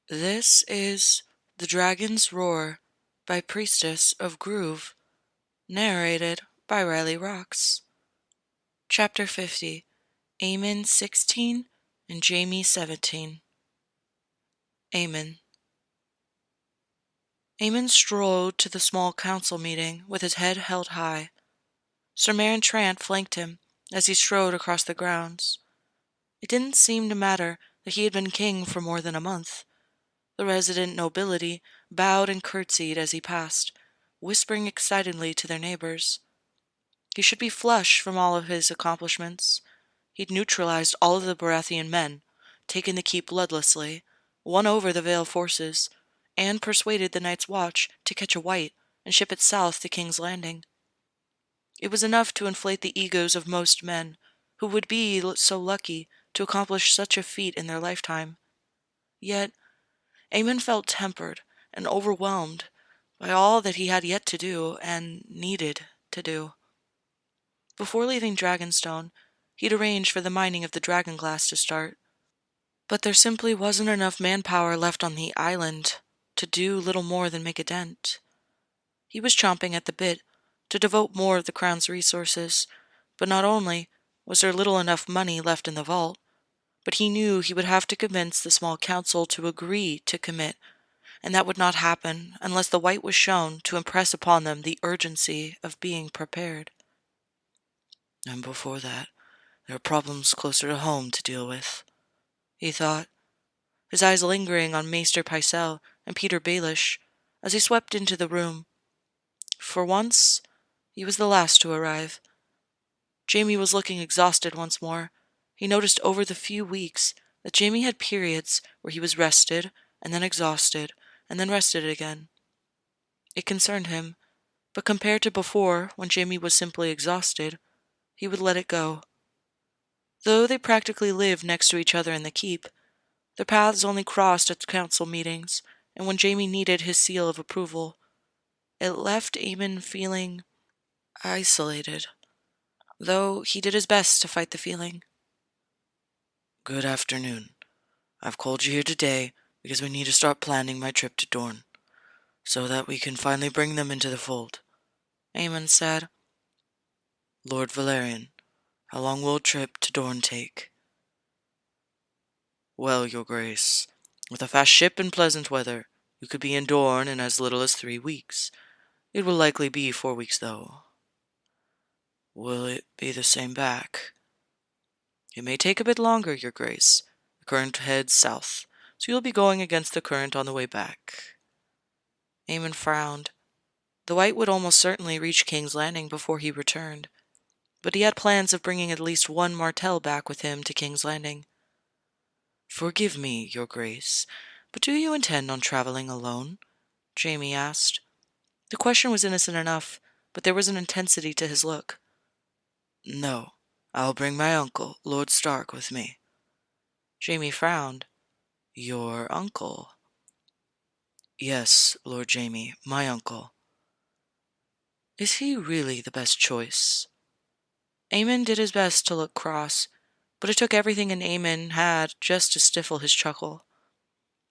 This is The Dragon's Roar by Priestess of Groove, narrated by RileyRoxx. Chapter 50, Aemon 16 and Jaime 17. Aemon. Aemon strode to the small council meeting with his head held high. Sir Meryn Trant flanked him as he strode across the grounds. It didn't seem to matter that he had been king for more than a month. The resident nobility bowed and curtsied as he passed, whispering excitedly to their neighbors. He should be flush from all of his accomplishments. He'd neutralized all of the Baratheon men, taken the keep bloodlessly, won over the Vale forces, and persuaded the Night's Watch to catch a white and ship it south to King's Landing. It was enough to inflate the egos of most men, who would be so lucky to accomplish such a feat in their lifetime. Yet, Aemon felt tempered and overwhelmed by all that he had yet to do and needed to do. Before leaving Dragonstone, he'd arranged for the mining of the dragonglass to start. But there simply wasn't enough manpower left on the island to do little more than make a dent. He was chomping at the bit to devote more of the crown's resources, but not only was there little enough money left in the vault, but he knew he would have to convince the small council to agree to commit, and that would not happen unless the white was shown to impress upon them the urgency of being prepared. And before that, there are problems closer to home to deal with, he thought, his eyes lingering on Maester Pycelle and Peter Baelish as he swept into the room. For once, he was the last to arrive. Jaime was looking exhausted once more. He noticed over the few weeks that Jaime had periods where he was rested, and then exhausted, and then rested again. It concerned him, but compared to before, when Jaime was simply exhausted, he would let it go. Though they practically lived next to each other in the keep, their paths only crossed at council meetings, and when Jaime needed his seal of approval. It left Aemon feeling isolated, though he did his best to fight the feeling. Good afternoon. I've called you here today because we need to start planning my trip to Dorne, so that we can finally bring them into the fold, Aemon said. Lord Valerian, how long will a trip to Dorne take? Well, your grace, with a fast ship and pleasant weather, you could be in Dorne in as little as 3 weeks. It will likely be 4 weeks, though. Will it be the same back? It may take a bit longer, your grace. The current heads south, so you'll be going against the current on the way back. Aemon frowned. The White would almost certainly reach King's Landing before he returned, but he had plans of bringing at least one Martell back with him to King's Landing. Forgive me, your grace, but do you intend on traveling alone? Jaime asked. The question was innocent enough, but there was an intensity to his look. No, I'll bring my uncle, Lord Stark, with me. Jaime frowned. Your uncle? Yes, Lord Jaime, my uncle. Is he really the best choice? Aemon did his best to look cross, but it took everything in Aemon had just to stifle his chuckle.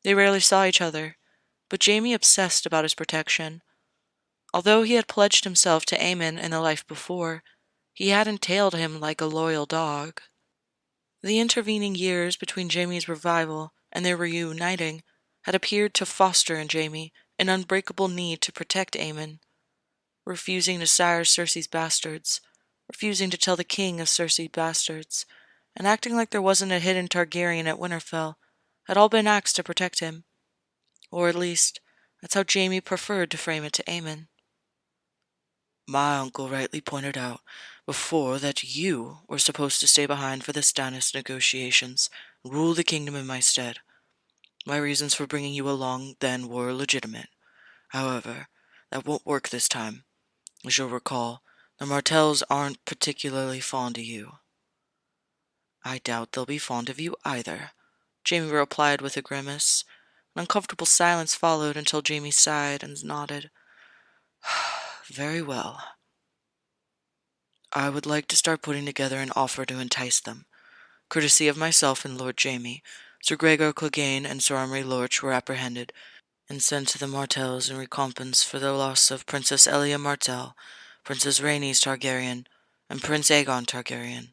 They rarely saw each other, but Jaime obsessed about his protection. Although he had pledged himself to Aemon in the life before, he hadn't tailed him like a loyal dog. The intervening years between Jaime's revival and their reuniting had appeared to foster in Jaime an unbreakable need to protect Aemon, refusing to sire Cersei's bastards, refusing to tell the king of Cersei's bastards, and acting like there wasn't a hidden Targaryen at Winterfell, had all been acts to protect him. Or at least, that's how Jaime preferred to frame it to Aemon. My uncle rightly pointed out before that you were supposed to stay behind for the Stannis negotiations and rule the kingdom in my stead. My reasons for bringing you along then were legitimate. However, that won't work this time. As you'll recall, the Martells aren't particularly fond of you. I doubt they'll be fond of you either, Jaime replied with a grimace. An uncomfortable silence followed until Jaime sighed and nodded. Very well. I would like to start putting together an offer to entice them, courtesy of myself and Lord Jaime, Sir Gregor Clegane and Sir Amry Lorch were apprehended and sent to the Martells in recompense for the loss of Princess Elia Martell, Princess Rhaenys Targaryen, and Prince Aegon Targaryen.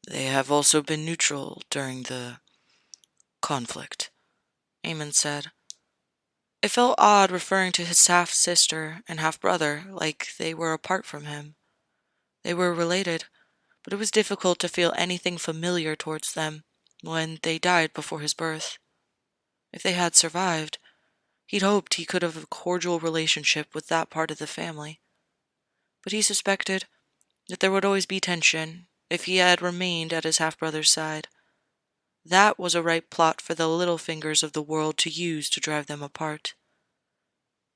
They have also been neutral during the conflict, Aemon said. It felt odd referring to his half-sister and half-brother like they were apart from him. They were related, but it was difficult to feel anything familiar towards them when they died before his birth. If they had survived, he'd hoped he could have a cordial relationship with that part of the family. But he suspected that there would always be tension if he had remained at his half-brother's side. That was a ripe plot for the Littlefingers of the world to use to drive them apart.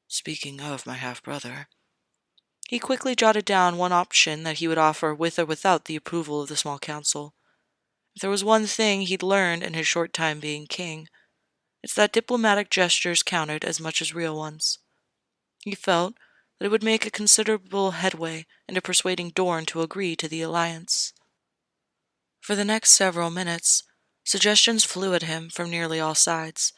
Speaking of my half-brother, he quickly jotted down one option that he would offer with or without the approval of the small council. If there was one thing he'd learned in his short time being king, it's that diplomatic gestures counted as much as real ones. He felt that it would make a considerable headway into persuading Dorne to agree to the alliance. For the next several minutes, suggestions flew at him from nearly all sides.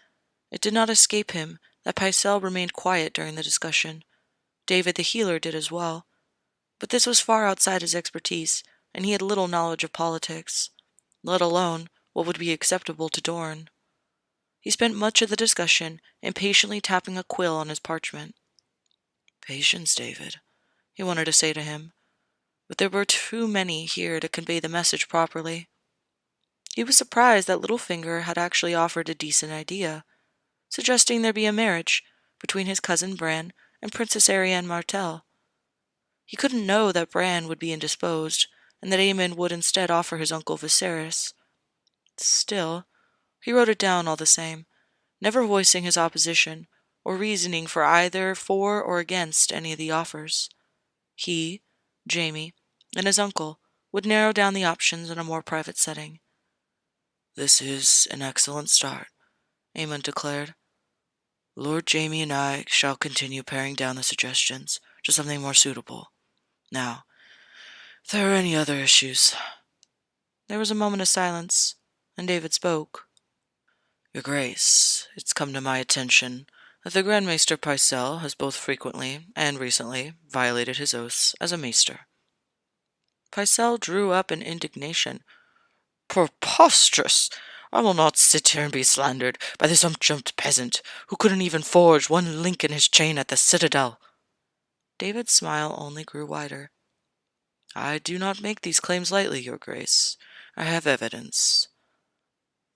It did not escape him that Pycelle remained quiet during the discussion. David the healer did as well. But this was far outside his expertise, and he had little knowledge of politics, let alone what would be acceptable to Dorne. He spent much of the discussion impatiently tapping a quill on his parchment. "Patience, David," he wanted to say to him, but there were too many here to convey the message properly. He was surprised that Littlefinger had actually offered a decent idea, suggesting there be a marriage between his cousin Bran and Princess Arianne Martell. He couldn't know that Bran would be indisposed, and that Aemon would instead offer his uncle Viserys. Still, he wrote it down all the same, never voicing his opposition or reasoning for either for or against any of the offers. He, Jaime, and his uncle would narrow down the options in a more private setting. "This is an excellent start," Aemon declared. "Lord Jaime and I shall continue paring down the suggestions to something more suitable. Now, if there are any other issues—" There was a moment of silence, and David spoke. "Your Grace, it's come to my attention that the Grand Maester Pycelle has both frequently and recently violated his oaths as a maester." Pycelle drew up in indignation. "Preposterous! I will not sit here and be slandered by this unjumped peasant who couldn't even forge one link in his chain at the Citadel." David's smile only grew wider. "I do not make these claims lightly, Your Grace. I have evidence."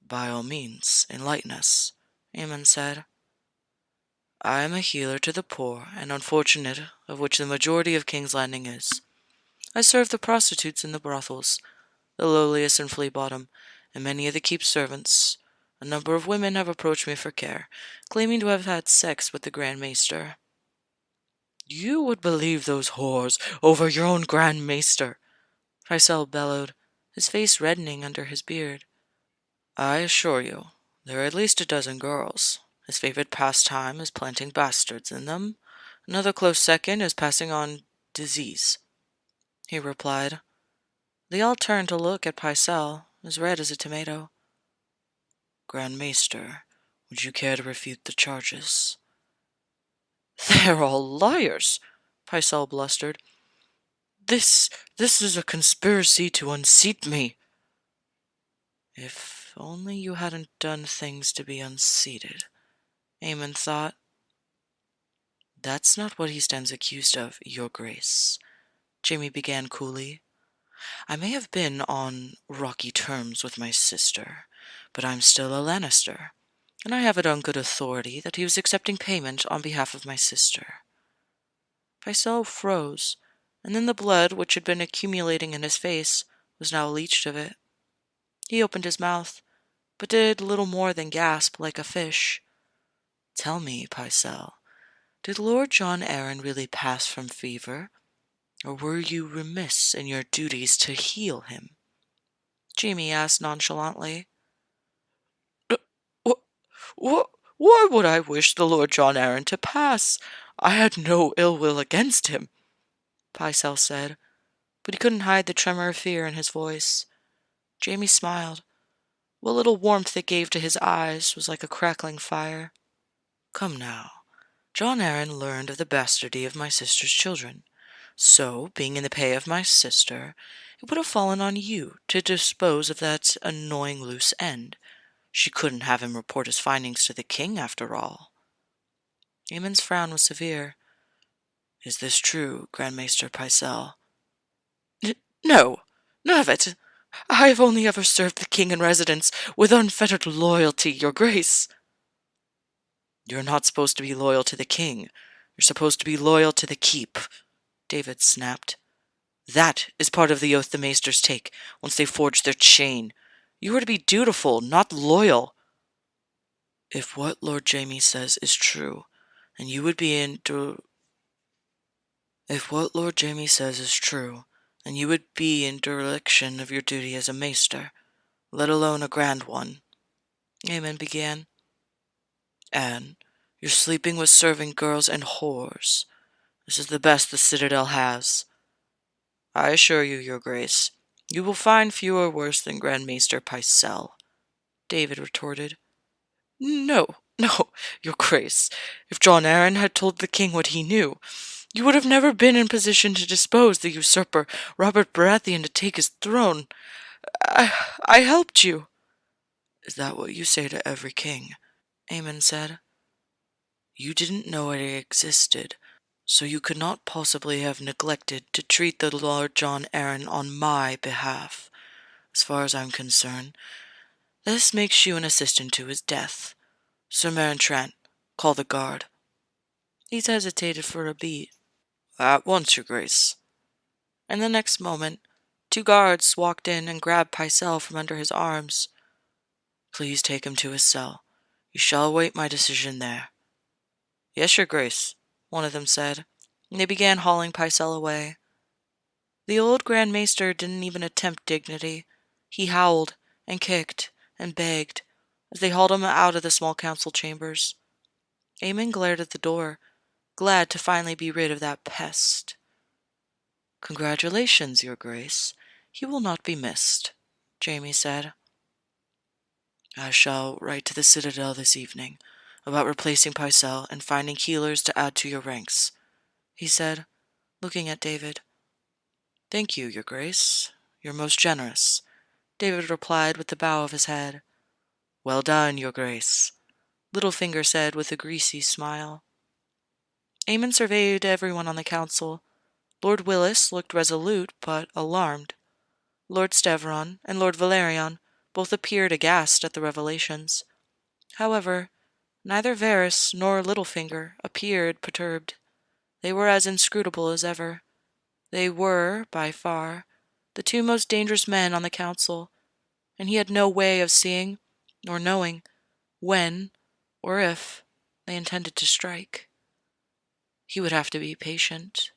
"By all means, enlighten us," Aemon said. "I am a healer to the poor and unfortunate, of which the majority of King's Landing is. I serve the prostitutes in the brothels, the lowliest in Flea Bottom, and many of the keep servants. A number of women have approached me for care, claiming to have had sex with the Grand Maester." "You would believe those whores over your own Grand Maester?" Pycelle bellowed, his face reddening under his beard. "I assure you, there are at least a dozen girls. His favorite pastime is planting bastards in them. Another close second is passing on disease," he replied. They all turned to look at Pycelle, as red as a tomato. "Grand Maester, would you care to refute the charges?" "They're all liars," Pycelle blustered. This is a conspiracy to unseat me." "If only you hadn't done things to be unseated," Aemon thought. "That's not what he stands accused of, Your Grace," Jaime began coolly. "I may have been on rocky terms with my sister, but I'm still a Lannister, and I have it on good authority that he was accepting payment on behalf of my sister." Pycelle froze, and then the blood which had been accumulating in his face was now leached of it. He opened his mouth, but did little more than gasp like a fish. "Tell me, Pycelle, did Lord John Arryn really pass from fever, or were you remiss in your duties to heal him?" Jaime asked nonchalantly. Why would I wish the Lord John Arryn to pass? I had no ill will against him," Pycelle said, but he couldn't hide the tremor of fear in his voice. Jaime smiled. What little warmth it gave to his eyes was like a crackling fire. "Come now, John Arryn learned of the bastardy of my sister's children. So, being in the pay of my sister, it would have fallen on you to dispose of that annoying loose end. She couldn't have him report his findings to the king, after all." Aemon's frown was severe. "Is this true, Grand Maester Pycelle?" No, none of it. I have only ever served the king in residence with unfettered loyalty, your grace." "You're not supposed to be loyal to the king. You're supposed to be loyal to the keep," David snapped. "That is part of the oath the maesters take once they forge their chain. You are to be dutiful, not loyal." "If what Lord Jaime says is true, then you would be in If what Lord Jaime says is true, then you would be in dereliction of your duty as a maester, let alone a grand one," Aemon began. "And you're sleeping with serving girls and whores. This is the best the Citadel has." "I assure you, your grace, you will find fewer worse than Grand Maester Pycelle," David retorted. No, no, your grace. If John Arryn had told the king what he knew, you would have never been in position to dispose the usurper Robert Baratheon to take his throne. I helped you." "Is that what you say to every king?" Aemon said. "You didn't know it existed, so you could not possibly have neglected to treat the Lord John Arryn on my behalf. As far as I'm concerned, this makes you an assistant to his death. Sir Meryn Trant, call the guard." He's hesitated for a beat. "At once, your grace." And the next moment, 2 guards walked in and grabbed Pycelle from under his arms. "Please take him to his cell. You shall await my decision there." "Yes, your grace," one of them said, and they began hauling Pycelle away. The old Grand Maester didn't even attempt dignity. He howled and kicked and begged as they hauled him out of the small council chambers. Aemon glared at the door, glad to finally be rid of that pest. "Congratulations, your grace. He will not be missed," Jaime said. "I shall write to the Citadel this evening about replacing Pycelle and finding healers to add to your ranks," he said, looking at David. "Thank you, your grace. You're most generous," David replied with the bow of his head. "Well done, your grace," Littlefinger said with a greasy smile. Aemon surveyed everyone on the council. Lord Willis looked resolute but alarmed. Lord Steveron and Lord Valerion both appeared aghast at the revelations. However, neither Varys nor Littlefinger appeared perturbed. They were as inscrutable as ever. They were, by far, the 2 most dangerous men on the council, and he had no way of seeing or knowing when or if they intended to strike. He would have to be patient.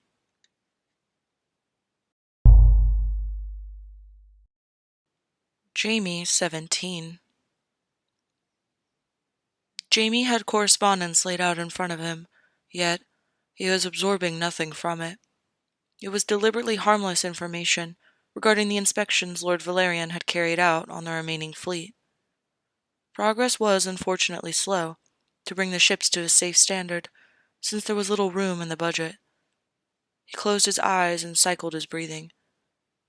Jaime 17. Jaime had correspondence laid out in front of him, yet he was absorbing nothing from it. It was deliberately harmless information regarding the inspections Lord Valerian had carried out on the remaining fleet. Progress was unfortunately slow to bring the ships to a safe standard, since there was little room in the budget. He closed his eyes and cycled his breathing,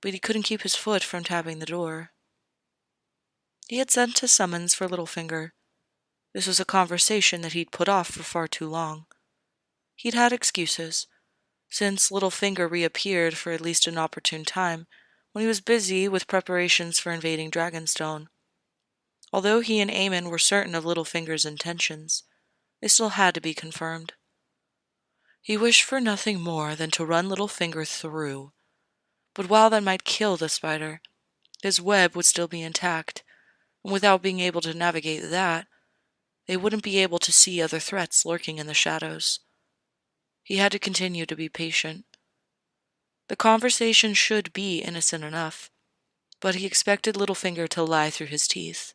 but he couldn't keep his foot from tapping the door. He had sent a summons for Littlefinger. This was a conversation that he'd put off for far too long. He'd had excuses, since Littlefinger reappeared for at least an opportune time when he was busy with preparations for invading Dragonstone. Although he and Aemon were certain of Littlefinger's intentions, they still had to be confirmed. He wished for nothing more than to run Littlefinger through, but while that might kill the spider, his web would still be intact, and without being able to navigate that, they wouldn't be able to see other threats lurking in the shadows. He had to continue to be patient. The conversation should be innocent enough, but he expected Littlefinger to lie through his teeth,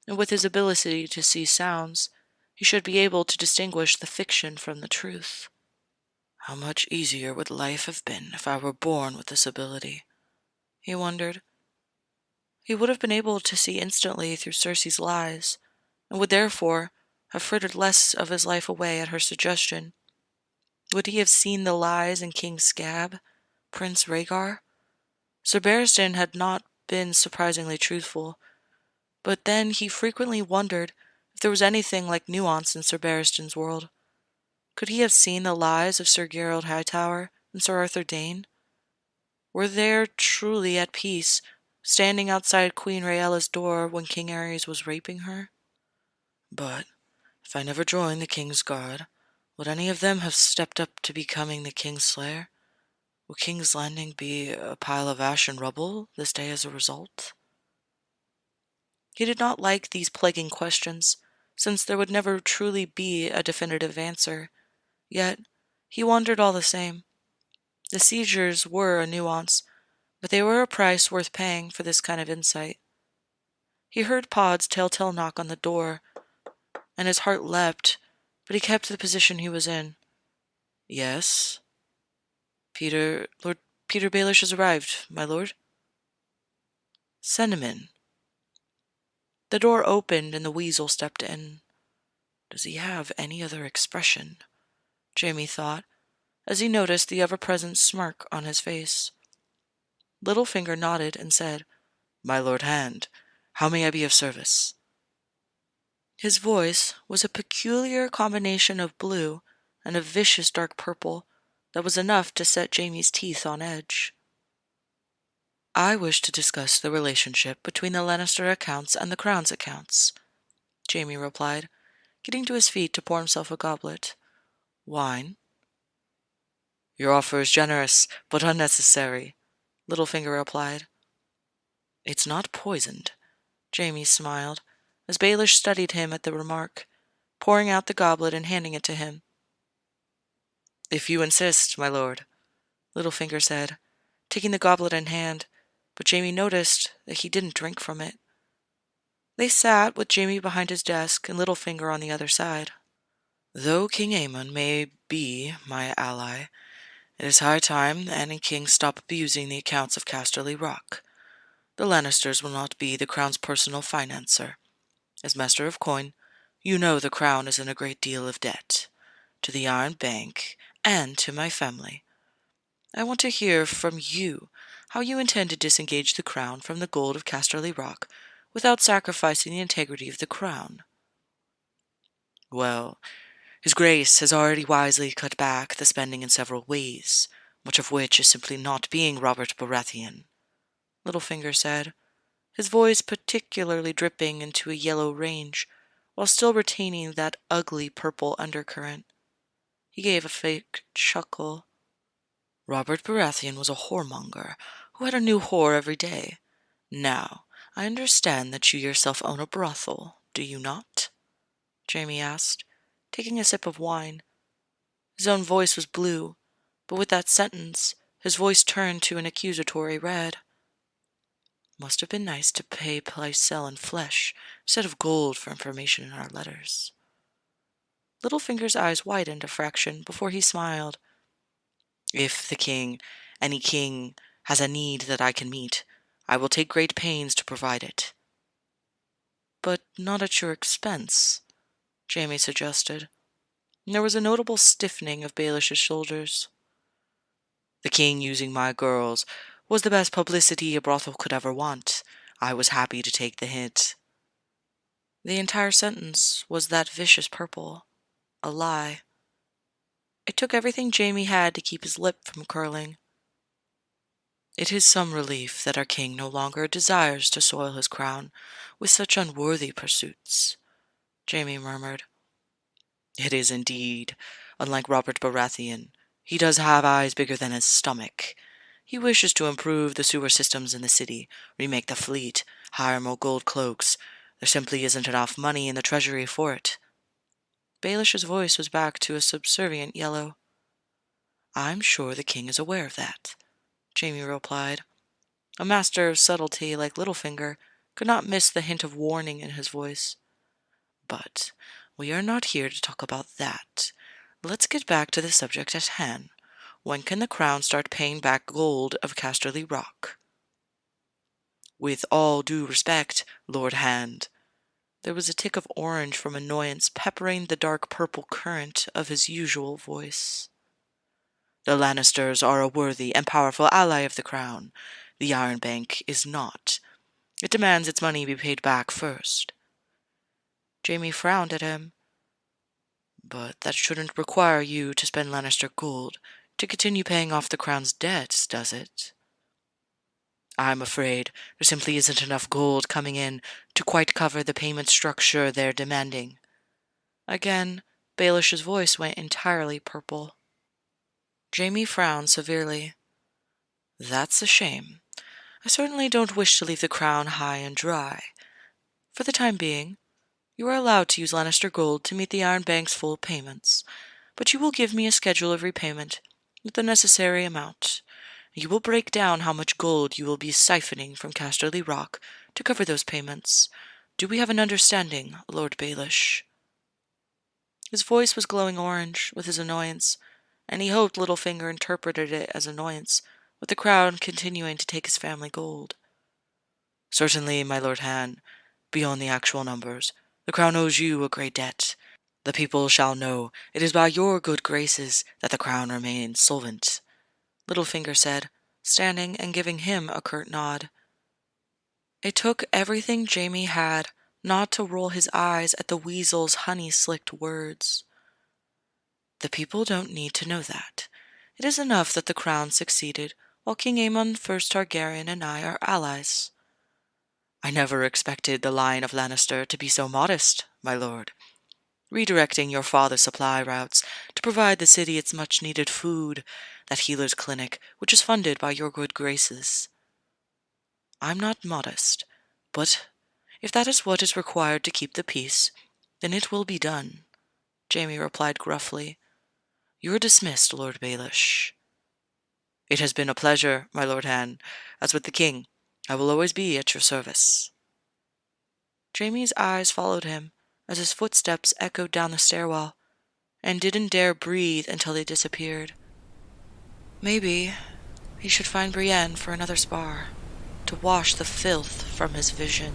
and with his ability to see sounds, he should be able to distinguish the fiction from the truth. How much easier would life have been if I were born with this ability? He wondered. He would have been able to see instantly through Cersei's lies, and would therefore have frittered less of his life away at her suggestion. Would he have seen the lies in King Scab, Prince Rhaegar? Sir Barristan had not been surprisingly truthful, but then he frequently wondered if there was anything like nuance in Sir Barristan's world. Could he have seen the lies of Sir Gerald Hightower and Sir Arthur Dane? Were they truly at peace, standing outside Queen Rhaella's door when King Aerys was raping her? But if I never joined the King's Guard, would any of them have stepped up to becoming the King's Slayer? Will King's Landing be a pile of ash and rubble this day as a result? He did not like these plaguing questions, since there would never truly be a definitive answer. Yet, he wondered all the same. The seizures were a nuance, but they were a price worth paying for this kind of insight. He heard Pod's telltale knock on the door, and his heart leapt, but he kept the position he was in. Yes? Lord Peter Baelish has arrived, my lord. Send him in. The door opened and the weasel stepped in. Does he have any other expression? Jaime thought, as he noticed the ever-present smirk on his face. Littlefinger nodded and said, My Lord Hand, how may I be of service? His voice was a peculiar combination of blue and a vicious dark purple that was enough to set Jaime's teeth on edge. I wish to discuss the relationship between the Lannister accounts and the Crown's accounts, Jaime replied, getting to his feet to pour himself a goblet. Wine? Your offer is generous, but unnecessary, Littlefinger replied. It's not poisoned, Jaime smiled, as Baelish studied him at the remark, pouring out the goblet and handing it to him. If you insist, my lord, Littlefinger said, taking the goblet in hand, but Jaime noticed that he didn't drink from it. They sat with Jaime behind his desk and Littlefinger on the other side. Though King Aemon may be my ally, it is high time the Annie King stop abusing the accounts of Casterly Rock. The Lannisters will not be the Crown's personal financer. As Master of Coin, you know the Crown is in a great deal of debt, to the Iron Bank and to my family. I want to hear from you how you intend to disengage the Crown from the gold of Casterly Rock without sacrificing the integrity of the Crown. Well, His Grace has already wisely cut back the spending in several ways, much of which is simply not being Robert Baratheon, Littlefinger said, his voice particularly dripping into a yellow range, while still retaining that ugly purple undercurrent. He gave a fake chuckle. Robert Baratheon was a whoremonger who had a new whore every day. Now, I understand that you yourself own a brothel, do you not? Jaime asked, taking a sip of wine. His own voice was blue, but with that sentence, his voice turned to an accusatory red. Must have been nice to pay Pycelle in flesh instead of gold for information in our letters. Littlefinger's eyes widened a fraction before he smiled. If the king, any king, has a need that I can meet, I will take great pains to provide it. But not at your expense, Jaime suggested. There was a notable stiffening of Baelish's shoulders. The king using my girls was the best publicity a brothel could ever want. I was happy to take the hint. The entire sentence was that vicious purple. A lie. It took everything Jaime had to keep his lip from curling. It is some relief that our king no longer desires to soil his crown with such unworthy pursuits, Jaime murmured. It is indeed. Unlike Robert Baratheon, he does have eyes bigger than his stomach. He wishes to improve the sewer systems in the city, remake the fleet, hire more gold cloaks. There simply isn't enough money in the treasury for it. Baelish's voice was back to a subservient yellow. I'm sure the king is aware of that, Jaime replied. A master of subtlety like Littlefinger could not miss the hint of warning in his voice. But we are not here to talk about that. Let's get back to the subject at hand. When can the Crown start paying back gold of Casterly Rock? With all due respect, Lord Hand. There was a tick of orange from annoyance peppering the dark purple current of his usual voice. The Lannisters are a worthy and powerful ally of the crown. The Iron Bank is not. It demands its money be paid back first. Jaime frowned at him. But that shouldn't require you to spend Lannister gold to continue paying off the crown's debts, does it? I'm afraid there simply isn't enough gold coming in to quite cover the payment structure they're demanding. Again, Baelish's voice went entirely purple. Jaime frowned severely. That's a shame. I certainly don't wish to leave the crown high and dry. For the time being, you are allowed to use Lannister gold to meet the Iron Bank's full payments, but you will give me a schedule of repayment with the necessary amount. You will break down how much gold you will be siphoning from Casterly Rock to cover those payments. Do we have an understanding, Lord Baelish? His voice was glowing orange with his annoyance, and he hoped Littlefinger interpreted it as annoyance, with the crown continuing to take his family gold. Certainly, my Lord Han, beyond the actual numbers, the crown owes you a great debt. The people shall know it is by your good graces that the crown remains solvent, Littlefinger said, standing and giving him a curt nod. It took everything Jaime had not to roll his eyes at the weasel's honey-slicked words. The people don't need to know that. It is enough that the crown succeeded, while King Aemon First Targaryen and I are allies. I never expected the line of Lannister to be so modest, my lord. Redirecting your father's supply routes to provide the city its much-needed food, that healer's clinic, which is funded by your good graces. I'm not modest, but if that is what is required to keep the peace, then it will be done, Jaime replied gruffly. You're dismissed, Lord Baelish. It has been a pleasure, my Lord Han. As with the king, I will always be at your service. Jaime's eyes followed him as his footsteps echoed down the stairwell, and didn't dare breathe until they disappeared. Maybe he should find Brienne for another spar, to wash the filth from his vision.